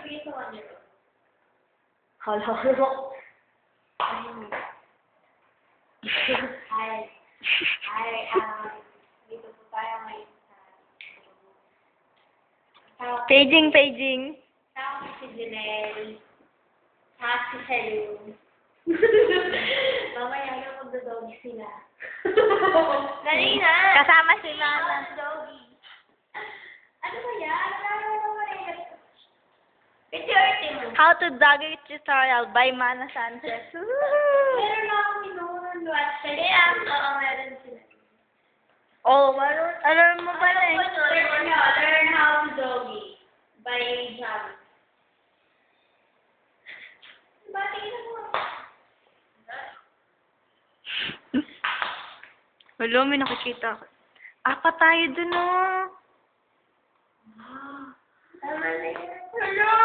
sabihin sa kanya. Hala. Dito po tayo ngayon Paging. sa si Janelle. Si Hello. Mamaya na magdodog sila. Dali na! Kasama si Mana. Doggy. Ano ba yan? Ano naman eh? Picture mo. How to doggy tutorial by Mana Sanchez. Meron na akong minunan watch. Kaya, oo, meron sila. Oh, alam mo ba na eh? Learn how to doggy by Javi. Batiin na mo. Wala, may nakikita ko. Apat tayo dun, oh. Tama na yan. Hello!